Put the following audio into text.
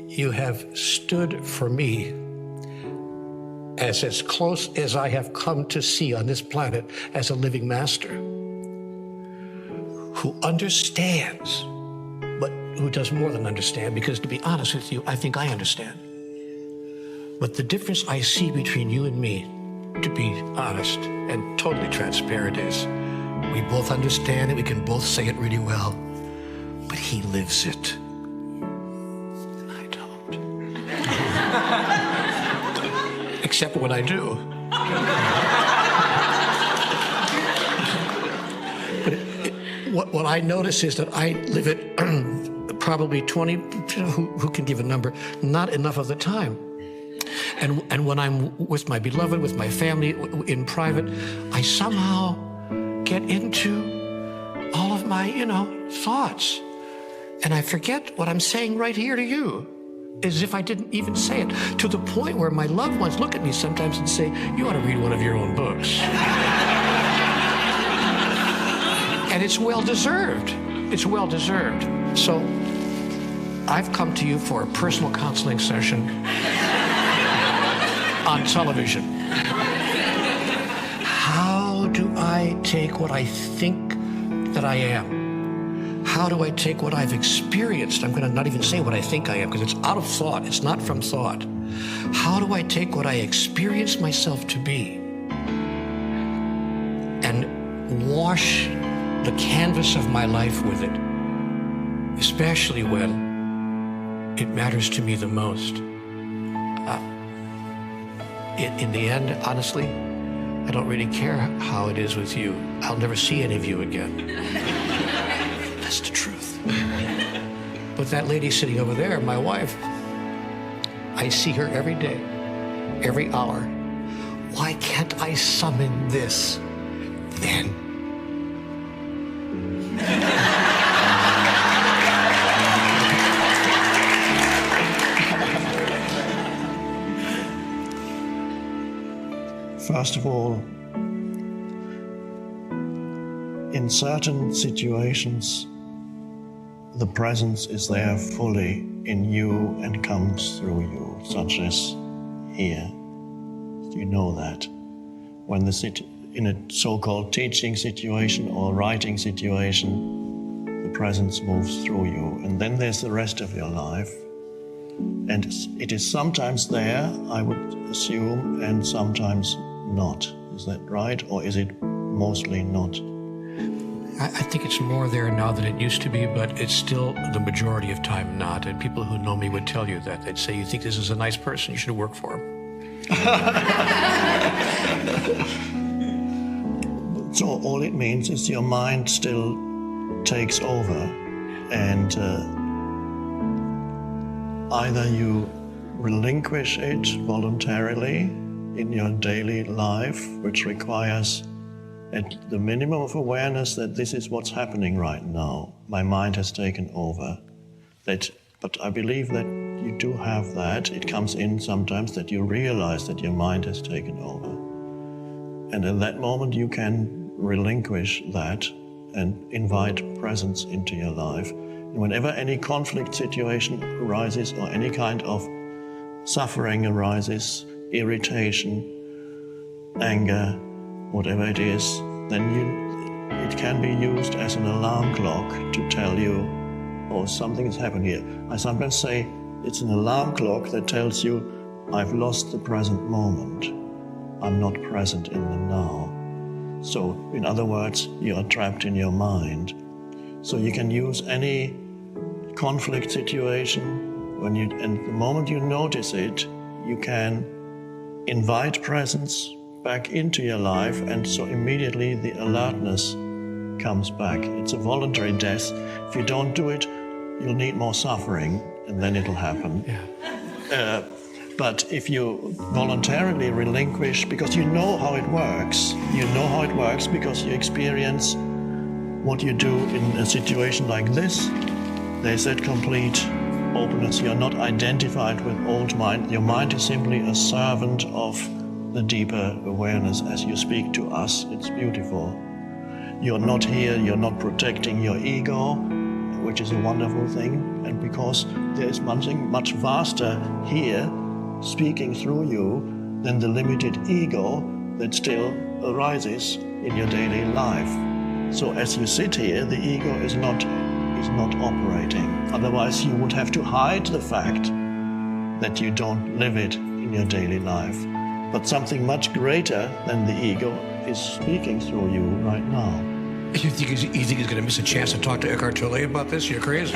you have stood for me as close as I have come to see on this planet as a living master who understands, but who does more than understand, because to be honest with you, I think I understand. But the difference I see between you and me, to be honest and totally transparent, is we both understand it, we can both say it really well, but he lives it. I don't. Except when I do. But what I notice is that I live it probably 20, who can give a number, not enough of the time. And when I'm with my beloved, with my family, in private, I somehow get into all of my, thoughts. And I forget what I'm saying right here to you, as if I didn't even say it, to the point where my loved ones look at me sometimes and say, you ought to read one of your own books. And it's well-deserved. It's well-deserved. So I've come to you for a personal counseling session on television. How do I take what I think that I am? How do I take what I've experienced? I'm going to not even say what I think I am, because it's out of thought. It's not from thought. How do I take what I experience myself to be and wash the canvas of my life with it, especially when it matters to me the most? In the end, honestly, I don't really care how it is with you. I'll never see any of you again. That's the truth. But that lady sitting over there, my wife, I see her every day, every hour. Why can't I summon this then? First of all, in certain situations, the presence is there fully in you and comes through you, such as here. You know that. When in a so-called teaching situation or writing situation, the presence moves through you. And then there's the rest of your life. And it is sometimes there, I would assume, and sometimes not. Is that right? Or is it mostly not? I think it's more there now than it used to be, but it's still the majority of time not. And people who know me would tell you that. They'd say, you think this is a nice person, you should work for him. So all it means is your mind still takes over, and either you relinquish it voluntarily in your daily life, which requires at the minimum of awareness that this is what's happening right now. My mind has taken over. But I believe that you do have that. It comes in sometimes that you realize that your mind has taken over. And in that moment you can relinquish that and invite presence into your life. And whenever any conflict situation arises or any kind of suffering arises, irritation, anger, whatever it is, then it can be used as an alarm clock to tell you, oh, something has happened here. I sometimes say it's an alarm clock that tells you, I've lost the present moment. I'm not present in the now. So, in other words, you are trapped in your mind. So you can use any conflict situation, and the moment you notice it, you can invite presence back into your life, and so immediately the alertness comes back. It's a voluntary death. If you don't do it, you'll need more suffering, and then it'll happen. Yeah. But if you voluntarily relinquish, because you know how it works, because you experience what you do in a situation like this, there's that complete openness. You're not identified with old mind. Your mind is simply a servant of the deeper awareness as you speak to us. It's beautiful. You're not here, you're not protecting your ego, which is a wonderful thing, and because there is something much vaster here speaking through you than the limited ego that still arises in your daily life. So as you sit here, the ego is not operating. Otherwise you would have to hide the fact that you don't live it in your daily life. But something much greater than the ego is speaking through you right now. You think he's going to miss a chance to talk to Eckhart Tolle about this? You're crazy.